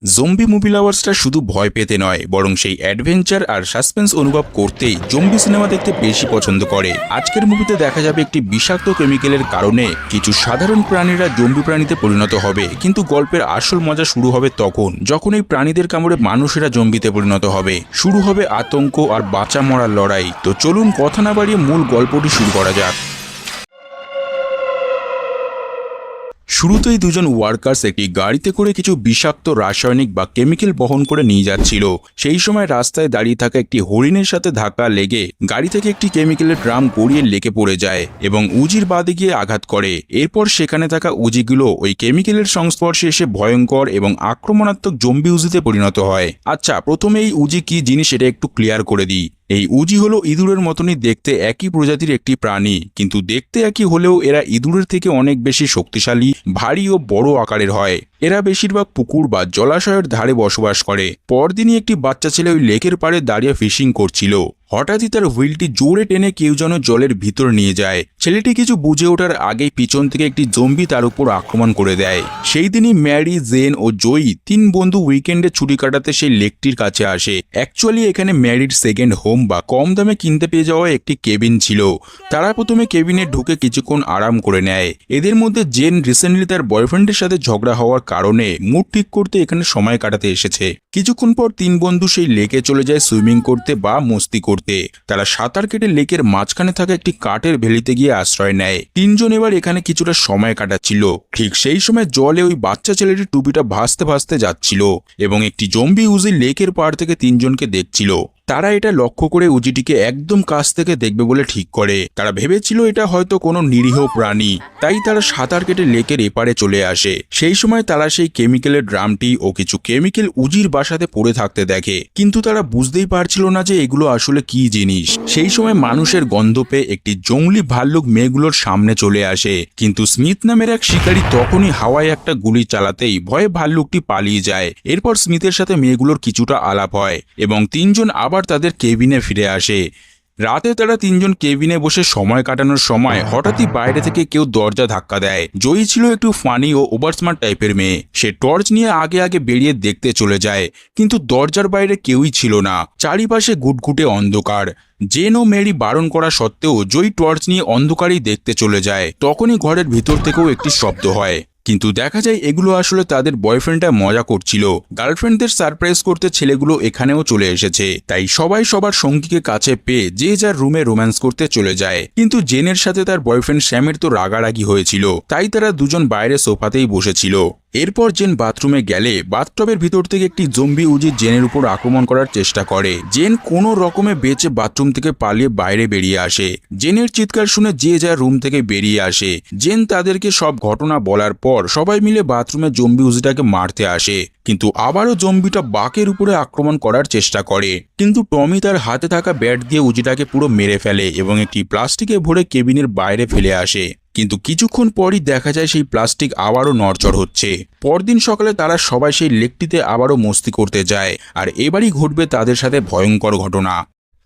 Zombie movie লাভার্সরা শুধু ভয় পেতে নয় বরং সেই অ্যাডভেঞ্চার আর সাসপেন্স অনুভব করতেই জম্বি সিনেমা দেখতে বেশি পছন্দ করে। আজকের মুভিতে দেখা যাবে একটি বিষাক্ত কেমিক্যালের কারণে কিছু সাধারণ প্রাণীরা জম্বি প্রাণীতে পরিণত হবে, কিন্তু গল্পের আসল মজা শুরু হবে তখন যখন এই প্রাণীদের কামড়ে মানুষেরা জম্বিতে পরিণত হবে। শুরু হবে আতঙ্ক আর বাঁচা মরার লড়াই। তো চলুন কথা না বাড়িয়ে মূল গল্পটি শুরু করা যাক। শুরুতেই দুজন ওয়ার্কার্স একটি গাড়িতে করে কিছু বিষাক্ত রাসায়নিক বা কেমিক্যাল বহন করে নিয়ে যাচ্ছিল। সেই সময় রাস্তায় দাঁড়িয়ে থাকা একটি হরিণের সাথে ধাক্কা লেগে গাড়ি থেকে একটি কেমিক্যালের ড্রাম গড়িয়ে লেকে পড়ে যায় এবং উজির বাদে গিয়ে আঘাত করে। এরপর সেখানে থাকা উজিগুলো ওই কেমিক্যালের সংস্পর্শে এসে ভয়ঙ্কর এবং আক্রমণাত্মক জম্বি উজিতে পরিণত হয়। আচ্ছা, প্রথমে এই উজি কি জিনিস এটা একটু ক্লিয়ার করে দিই। এই উজি হলো ইঁদুরের মতনই দেখতে, একই প্রজাতির একটি প্রাণী, কিন্তু দেখতে একই হলেও এরা ইঁদুরের থেকে অনেক বেশি শক্তিশালী, ভারী ও বড় আকারের হয়। এরা বেশিরভাগ পুকুর বা জলাশয়ের ধারে বসবাস করে। পরদিনই একটি বাচ্চা ছেলে ওই লেকের পাড়ে দাঁড়িয়ে ফিশিং করছিল। হঠাৎই তার হুইলটি জোরে টেনে কেউ যেন জলের ভিতর নিয়ে যায়। ছেলেটি কিছু বুঝে ওঠার আগেই পিছন থেকে একটি জম্বি তার উপর আক্রমণ করে দেয়। সেই দিনই ম্যারি, জেন ও জয়ী তিন বন্ধু উইকেন্ডে ছুটি কাটাতে সেই লেকটির কাছে আসে। অ্যাকচুয়ালি এখানে ম্যারির সেকেন্ড হোম বা কম দামে কিনতে পেয়ে যাওয়া একটি কেবিন ছিল। তারা প্রথমে কেবিনে ঢুকে কিছুক্ষণ আরাম করে নেয়। এদের মধ্যে জেন রিসেন্টলি তার বয়ফ্রেন্ডের সাথে ঝগড়া হওয়ার কারণে মুড ঠিক করতে এখানে সময় কাটাতে এসেছে। কিছুক্ষণ পর তিন বন্ধু সেই লেকে চলে যায় সুইমিং করতে বা মস্তি করতে। তারা সাঁতার কেটে লেকের মাঝখানে থাকা একটি কাঠের ভেলিতে গিয়ে আশ্রয় নেয়। তিনজন এবার এখানে কিছুটা সময় কাটাচ্ছিল। ঠিক সেই সময় জলে ওই বাচ্চা ছেলেটির টুপিটা ভাসতে ভাসতে যাচ্ছিল এবং একটি জম্বি উজি লেকের পাড় থেকে তিনজনকে দেখছিল। তারা এটা লক্ষ্য করে উজিটিকে একদম কাছ থেকে দেখবে বলে ঠিক করে। তারা ভেবেছিল এটা হয়তো কোনো নিরীহ প্রাণী, তাই তারা সাঁতার কেটে লেকের এপারে চলে আসে। সেই সময় তারা সেই কেমিক্যালের ড্রামটি ও কিছু কেমিক্যাল উজির বাসাতে পড়ে থাকতে দেখে, কিন্তু তারা বুঝতেই পারছিল না যে এগুলো আসলে কি জিনিস। সেই সময় মানুষের গন্ধ পেয়ে একটি জঙ্গলি ভাল্লুক মেয়েগুলোর সামনে চলে আসে, কিন্তু স্মিথ নামের এক শিকারী তখনই হাওয়ায় একটা গুলি চালাতেই ভয়ে ভাল্লুকটি পালিয়ে যায়। এরপর স্মিথের সাথে মেয়েগুলোর কিছুটা আলাপ হয় এবং তিনজন আবার তাদের কেবিনে ফিরে আসে। রাতে তারা তিনজন কেবিনে বসে সময় কাটানোর সময় হঠাৎই বাইরে থেকে কেউ দরজা ধাক্কা দেয়। জয়ী ছিল একটু ফানি ও ওভারস্মার্ট টাইপের মেয়ে। সে টর্চ নিয়ে আগে আগে বেরিয়ে দেখতে চলে যায়, কিন্তু দরজার বাইরে কেউই ছিল না। চারিপাশে গুটগুটে অন্ধকার। জেন ও মেরি বারণ করা সত্ত্বেও জয়ী টর্চ নিয়ে অন্ধকারেই দেখতে চলে যায়। তখনই ঘরের ভিতর থেকেও একটি শব্দ হয়, কিন্তু দেখা যায় এগুলো আসলে তাদের বয়ফ্রেন্ডরা মজা করছিল। গার্লফ্রেন্ডদের সারপ্রাইজ করতে ছেলেগুলো এখানেও চলে এসেছে। তাই সবাই সবার সঙ্গীকে কাছে পেয়ে যে যার রুমে রোম্যান্স করতে চলে যায়। কিন্তু জেনের সাথে তার বয়ফ্রেন্ড স্যামের তো রাগারাগি হয়েছিল, তাই তারা দুজন বাইরে সোফাতেই বসেছিল। এরপর জেন বাথরুমে গেলে বাথটবের ভিতর থেকে একটি জম্বি উজি জেনের উপর আক্রমণ করার চেষ্টা করে। জেন কোনো রকমে বেঁচে বাথরুম থেকে পালিয়ে বাইরে বেরিয়ে আসে। জেনের চিৎকার শুনে যে যার রুম থেকে বেরিয়ে আসে। জেন তাদেরকে সব ঘটনা বলার পর সবাই মিলে বাথরুমে জম্বি উজিটাকে মারতে আসে, কিন্তু আবারও জম্বিটা বাকের উপরে আক্রমণ করার চেষ্টা করে। কিন্তু টমি তার হাতে থাকা ব্যাট দিয়ে উজিটাকে পুরো মেরে ফেলে এবং একটি প্লাস্টিকে ভরে কেবিনের বাইরে ফেলে আসে। কিন্তু কিছুক্ষণ পরই দেখা যায় সেই প্লাস্টিক আবারও নড়চড় হচ্ছে। পরদিন সকালে তারা সবাই সেই লেকটিতে আবারও মস্তি করতে যায়, আর এবারই ঘটবে তাদের সাথে ভয়ঙ্কর ঘটনা।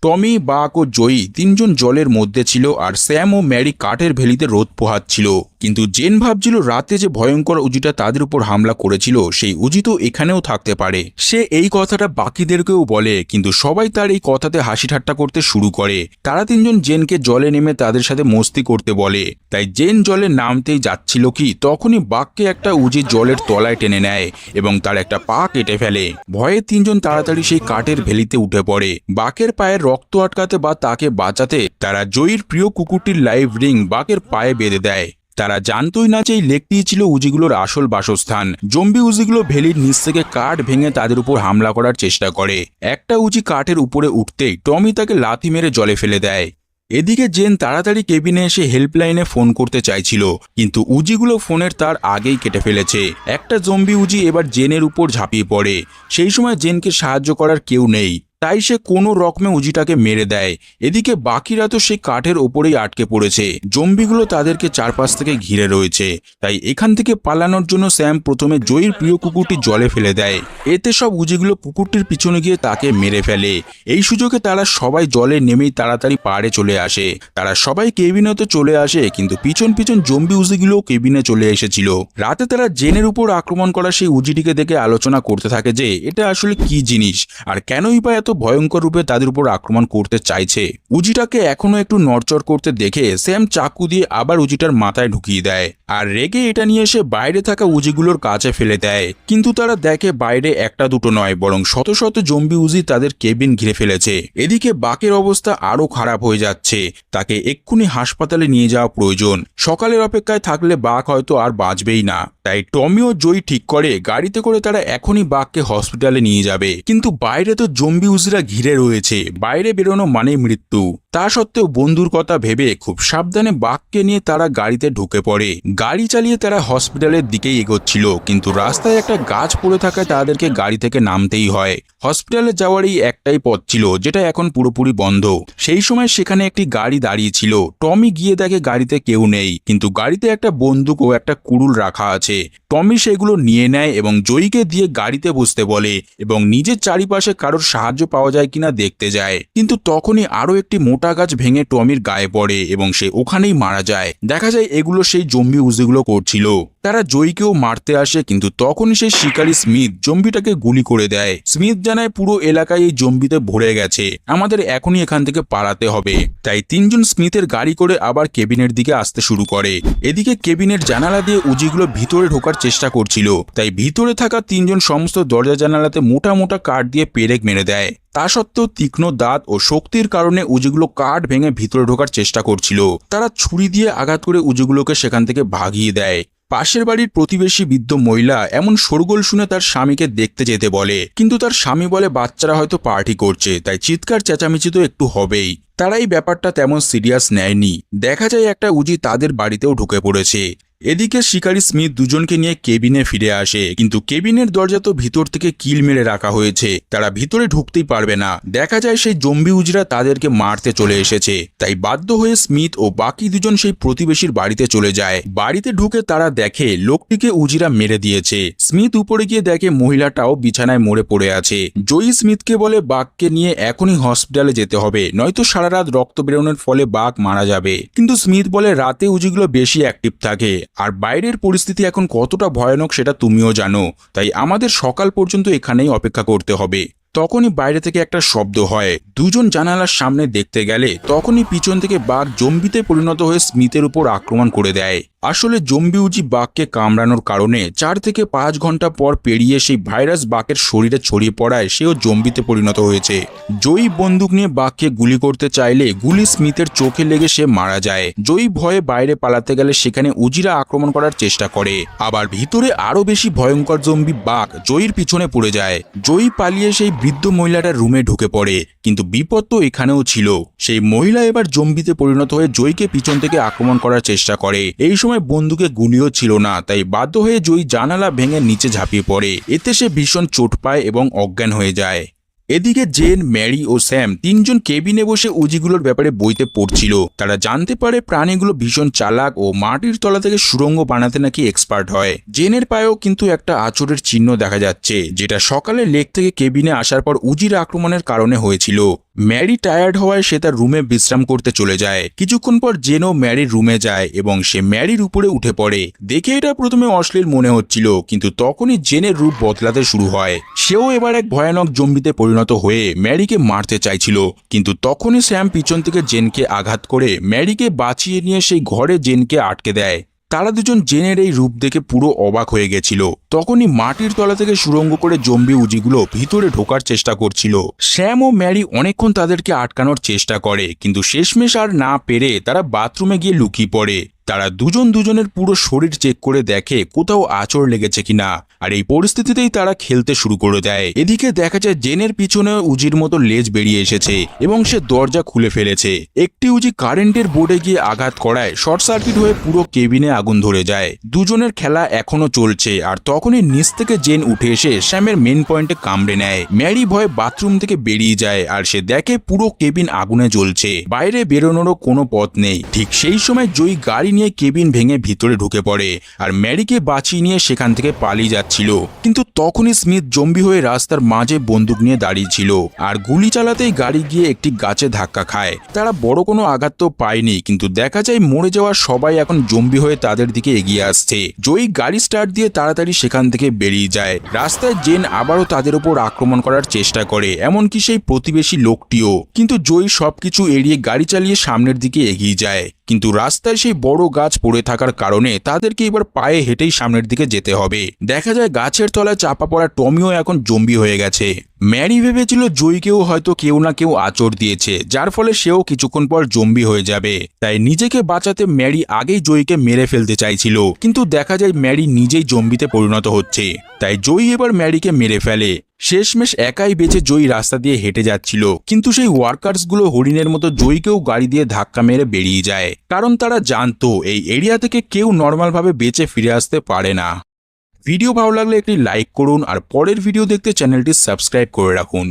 টমি, বাক ও জয়ী তিনজন জলের মধ্যে ছিল, আর স্যাম ও ম্যারি কাঠের ভেলিতে রোদ পোহাচ্ছিল। কিন্তু জেন ভাবছিল রাতে যে ভয়ঙ্কর উজিটা তাদের উপর হামলা করেছিল সেই উজি তো এখানেও থাকতে পারে। সে এই কথাটা বাকিদেরকেও বলে, কিন্তু সবাই তার এই কথাতে হাসি ঠাট্টা করতে শুরু করে। তারা তিনজন জেনকে জলে নেমে তাদের সাথে মস্তি করতে বলে। তাই জেন জলে নামতেই যাচ্ছিল কি তখনই বাককে একটা উজি জলের তলায় টেনে নেয় এবং তার একটা পা কেটে ফেলে। ভয়ে তিনজন তাড়াতাড়ি সেই কাঠের ভেলিতে উঠে পড়ে। বাকের পায়ের রক্ত আটকাতে বা তাকে বাঁচাতে তারা জয়ীর প্রিয় কুকুরটির লাইভ রিং বাকের পায়ে বেঁধে দেয়। তারা জানতোই না যে এই লেকটি ছিল উজিগুলোর আসল বাসস্থান। জম্বি উজিগুলো ভেলির নিচ থেকে কাঠ ভেঙে তাদের উপর হামলা করার চেষ্টা করে। একটা উজি কাঠের উপরে উঠতেই টমি তাকে লাথি মেরে জলে ফেলে দেয়। এদিকে জেন তাড়াতাড়ি কেবিনে এসে হেল্পলাইনে ফোন করতে চাইছিল, কিন্তু উজিগুলো ফোনের তার আগেই কেটে ফেলেছে। একটা জম্বি উজি এবার জেনের উপর ঝাঁপিয়ে পড়ে। সেই সময় জেনকে সাহায্য করার কেউ নেই। তাই সে কোনো রকমে উজিটাকে মেরে দেয়। এদিকে বাকিরা তো সেই কাঠের ওপরেই আটকে পড়েছে, জম্বিগুলো তাদেরকে চারপাশ থেকে ঘিরে রয়েছে। তাই এখান থেকে পালানোর জন্য স্যাম প্রথমে জয়ীর প্রিয় কুকুরটি জলে ফেলে দেয়। এতে সব উজিগুলো কুকুরটির পিছনে গিয়ে তাকে মেরে ফেলে। এই সুযোগে তারা সবাই জলে নেমেই তাড়াতাড়ি পাড়ে চলে আসে। তারা সবাই কেবিনে তো চলে আসে, কিন্তু পিছন পিছন জম্বি উজিগুলোও কেবিনে চলে এসেছিল। রাতে তারা জেনের উপর আক্রমণ করা সেই উজিটিকে দেখে আলোচনা করতে থাকে যে এটা আসলে কি জিনিস আর কেনই বা এত ভয়ঙ্কর রূপে তাদের উপর আক্রমণ করতে চাইছে। উজিটাকে এখনো একটু নড়চড় করতে দেখে স্যাম চাকু দিয়ে আবার উজিটার মাথায় ঢুকিয়ে দেয় আর রেগে এটা নিয়ে এসে বাইরে থাকা উজিগুলোর কাছে ফেলে দেয়। কিন্তু তারা দেখে বাইরে একটা দুটো নয়, বরং শত শত জম্বি উজি তাদের কেবিন ঘিরে ফেলেছে। এদিকে বাকের অবস্থা আরো খারাপ হয়ে যাচ্ছে, তাকে এক্ষুনি হাসপাতালে নিয়ে যাওয়া প্রয়োজন। সকালের অপেক্ষায় থাকলে বাক হয়তো আর বাঁচবেই না। তাই টমি ও জয়ী ঠিক করে গাড়িতে করে তারা এখনই বাঘকে হসপিটালে নিয়ে যাবে। কিন্তু বাইরে তো জম্বি উজিরা ঘিরে রয়েছে, বাইরে বেরোনো মানে মৃত্যু। তা সত্ত্বেও বন্ধুর কথা ভেবে খুব সাবধানে বাঘকে নিয়ে তারা গাড়িতে ঢুকে পড়ে। গাড়ি চালিয়ে তারা হসপিটালের দিকেই এগোচ্ছিল, কিন্তু রাস্তায় একটা গাছ পড়ে থাকায় তাদেরকে গাড়ি থেকে নামতেই হয়। হসপিটালে যাওয়ার এই একটাই পথ ছিল, যেটা এখন পুরোপুরি বন্ধ। সেই সময় সেখানে একটি গাড়ি দাঁড়িয়ে ছিল। টমি গিয়ে দেখে গাড়িতে কেউ নেই, কিন্তু গাড়িতে একটা বন্দুক ও একটা কুড়ুল রাখা আছে। টমি সেগুলো নিয়ে নেয় এবং জয়ীকে দিয়ে গাড়িতে বসতে বলে এবং নিজের চারিপাশে কারোর সাহায্য পাওয়া যায় কিনা দেখতে যায়। কিন্তু তখনই আরো একটি মোটা গাছ ভেঙে টমির গায়ে পড়ে এবং সে ওখানেই মারা যায়। দেখা যায় এগুলো সেই জম্বি উজিগুলো করছিল। তারা জয়ীকেও মারতে আসে, কিন্তু তখনই সেই শিকারী স্মিথ জম্বিটাকে গুলি করে দেয়। স্মিথ জানায় পুরো এলাকায় এই জম্বিতে ভরে গেছে, আমাদের এখনই এখান থেকে পালাতে হবে। তাই তিনজন স্মিথের গাড়ি করে আবার কেবিনের দিকে আসতে শুরু করে। এদিকে কেবিনের জানালা দিয়ে উজিগুলো ভিতরে ঢোকার চেষ্টা করছিল, তাই ভিতরে থাকা তিনজন সমস্ত দরজা জানালাতে মোটা মোটা কাঠ দিয়ে পেরেক মেরে দেয়। তা সত্ত্বেও তীক্ষ্ণ দাঁত ও শক্তির কারণে উজিগুলো কাঠ ভেঙে ভিতরে ঢোকার চেষ্টা করছিল। তারা ছুরি দিয়ে আঘাত করে উজিগুলোকে সেখান থেকে ভাগিয়ে দেয়। পাশের বাড়ির প্রতিবেশী বৃদ্ধ মহিলা এমন শোরগোল শুনে তার স্বামীকে দেখতে যেতে বলে, কিন্তু তার স্বামী বলে বাচ্চারা হয়তো পার্টি করছে, তাই চিৎকার চেঁচামেচি তো একটু হবেই। তারা এই ব্যাপারটা তেমন সিরিয়াস নেয়নি। দেখা যায় একটা উজি তাদের বাড়িতেও ঢুকে পড়েছে। এদিকে শিকারী স্মিথ দুজনকে নিয়ে কেবিনে ফিরে আসে, কিন্তু কেবিনের দরজা তো ভিতর থেকে কিল মেরে রাখা হয়েছে, তারা ভিতরে ঢুকতেই পারবে না। দেখা যায় সেই জম্বি উজিরা তাদেরকে মারতে চলে এসেছে। তাই বাধ্য হয়ে স্মিথ ও বাকি দুজন সেই প্রতিবেশীর বাড়িতে চলে যায়। বাড়িতে ঢুকে তারা দেখে লোকটিকে উজিরা মেরে দিয়েছে। স্মিথ উপরে গিয়ে দেখে মহিলাটাও বিছানায় মরে পড়ে আছে। জয়ী স্মিথকে বলে বাঘকে নিয়ে এখনই হসপিটালে যেতে হবে, নয়তো সারা রাত রক্ত বেরোনোর ফলে বাঘ মারা যাবে। কিন্তু স্মিথ বলে রাতে উজিগুলো বেশি অ্যাক্টিভ থাকে, আর বাইরের পরিস্থিতি এখন কতটা ভয়ানক সেটা তুমিও জানো, তাই আমাদের সকাল পর্যন্ত এখানেই অপেক্ষা করতে হবে। তখনই বাইরে থেকে একটা শব্দ হয়। দুজন জানালার সামনে দেখতে গেলে তখনই পিছন থেকে বাঘ জম্বিতে পরিণত হয়ে স্মিথের উপর আক্রমণ করে দেয়। আসলে জম্বি উজি বাঘকে কামড়ানোর কারণে 4 থেকে 5 ঘন্টা পর পেরিয়ে সেই ভাইরাস বাঘের শরীরে ছড়িয়ে পড়ায় সেও জম্বিতে পরিণত হয়েছে। জয়ী বন্দুক নিয়ে বাঘকে গুলি করতে চাইলে গুলি স্মিথের চোখে লেগে সে মারা যায়। জয়ী ভয়ে বাইরে পালাতে গেলে সেখানে উজিরা আক্রমণ করার চেষ্টা করে। আবার ভিতরে আরো বেশি ভয়ঙ্কর জম্বি বাঘ জয়ীর পিছনে পড়ে যায়। জয়ী পালিয়ে সেই বৃদ্ধ মহিলাটার রুমে ঢুকে পড়ে, কিন্তু বিপদ তো এখানেও ছিল। সেই মহিলা এবার জম্বিতে পরিণত হয়ে জয়ীকে পিছন থেকে আক্রমণ করার চেষ্টা করে। এই সময় বন্দুকে গুলিও ছিল না, তাই বাধ্য হয়ে জয়ী জানালা ভেঙে নিচে ঝাঁপিয়ে পড়ে। এতে সে ভীষণ চোট পায় এবং অজ্ঞান হয়ে যায়। এদিকে জেন, ম্যারি ও স্যাম তিনজন কেবিনে বসে উজিগুলোর ব্যাপারে বইতে পড়ছিল। তারা জানতে পারে প্রাণীগুলো ভীষণ চালাক ও মাটির তলা থেকে সুড়ঙ্গ বানাতে নাকি এক্সপার্ট হয়। জেনের পায়েও কিন্তু একটা আঁচড়ের চিহ্ন দেখা যাচ্ছে, যেটা সকালে লেক থেকে কেবিনে আসার পর উজির আক্রমণের কারণে হয়েছিল। ম্যারি টায়ার্ড হওয়ায় সে তার রুমে বিশ্রাম করতে চলে যায়। কিছুক্ষণ পর জেনও ম্যারির রুমে যায় এবং সে ম্যারির উপরে উঠে পড়ে। দেখে এটা প্রথমে অশ্লীল মনে হচ্ছিল, কিন্তু তখনই জেনের রূপ বদলাতে শুরু হয়। সেও এবার এক ভয়ানক জম্বিতে পরিণত হয়ে ম্যারিকে মারতে চাইছিল, কিন্তু তখনই স্যাম পিছন থেকে জেনকে আঘাত করে ম্যারিকে বাঁচিয়ে নিয়ে সেই ঘরে জেনকে আটকে দেয়। তারা দুজন জেনের এই রূপ দেখে পুরো অবাক হয়ে গেছিল। তখনই মাটির তলা থেকে সুড়ঙ্গ করে জম্বি উজিগুলো ভিতরে ঢোকার চেষ্টা করছিল। স্যাম ও ম্যারি অনেকক্ষণ তাদেরকে আটকানোর চেষ্টা করে, কিন্তু শেষমেশ আর না পেরে তারা বাথরুমে গিয়ে লুকিয়ে পড়ে। তারা দুজন দুজনের পুরো শরীর চেক করে দেখে কোথাও আঁচড় লেগেছে কিনা, আর এই পরিস্থিতিতেই তারা খেলতে শুরু করে দেয়। এদিকে দেখা যায় জেনের পিছনে উজির মতো লেজ বেরিয়ে এসেছে এবং সে দরজা খুলে ফেলেছে। একটি উজি কারেন্টের বোর্ডে গিয়ে আঘাত করায় শর্ট সার্কিট হয়ে পুরো কেবিনে আগুন ধরে যায়। দুজনের খেলা এখনো চলছে, আর তখনই নিচ থেকে জেন উঠে এসে স্যামের মেন পয়েন্টে কামড়ে নেয়। ম্যারি ভয়ে বাথরুম থেকে বেরিয়ে যায় আর সে দেখে পুরো কেবিন আগুনে জ্বলছে, বাইরে বেরোনোরও কোনো পথ নেই। ঠিক সেই সময় জয়ী গাড়ি নিয়ে কেবিন ভেঙে ভিতরে ঢুকে পড়ে আর ম্যারিকে বাঁচিয়ে নিয়ে সেখান থেকে পালিয়ে যাচ্ছিল। কিন্তু তখনই স্মিথ জম্বি হয়ে রাস্তার মাঝে বন্দুক নিয়ে দাঁড়িয়ে ছিল আর গুলি চালাতেই গাড়ি গিয়ে একটি গাছে ধাক্কা খায়। তারা বড় কোনো আঘাত তো পায়নি, কিন্তু দেখা যায় মরে যাওয়া সবাই এখন জম্বি হয়ে তাদের দিকে এগিয়ে আসছে। জয়ী গাড়ি স্টার্ট দিয়ে তাড়াতাড়ি সেখান থেকে বেরিয়ে যায়। রাস্তায় জেন আবারও তাদের উপর আক্রমণ করার চেষ্টা করে, এমনকি সেই প্রতিবেশী লোকটিও। কিন্তু জয়ী সবকিছু এড়িয়ে গাড়ি চালিয়ে সামনের দিকে এগিয়ে যায়। কিন্তু রাস্তায় সেই বড় গাছ পড়ে থাকার কারণে তাদেরকে এবার পায়ে হেঁটেই সামনের দিকে যেতে হবে। দেখা যায় গাছের তলায় চাপা পড়া টমিও এখন জম্বি হয়ে গেছে। ম্যারি ভেবেছিল জয়ীকেও হয়তো কেউ না কেউ আঁচড় দিয়েছে, যার ফলে সেও কিছুক্ষণ পর জম্বি হয়ে যাবে। তাই নিজেকে বাঁচাতে ম্যারি আগেই জয়ীকে মেরে ফেলতে চাইছিল, কিন্তু দেখা যায় ম্যারি নিজেই জম্বিতে পরিণত হচ্ছে। তাই জয়ী এবার ম্যারিকে মেরে ফেলে। শেষমেশ একাই বেঁচে জয়ী রাস্তা দিয়ে হেঁটে যাচ্ছিল, কিন্তু সেই ওয়ার্কার্সগুলো হরিণের মতো জয়ীকেও গাড়ি দিয়ে ধাক্কা মেরে বেরিয়ে যায়, কারণ তারা জানতো এই এরিয়া থেকে কেউ নর্মালভাবে বেঁচে ফিরে আসতে পারে না। ভিডিও ভালো লাগলে একটি লাইক করুন আর পরের ভিডিও দেখতে চ্যানেলটি সাবস্ক্রাইব করে রাখুন।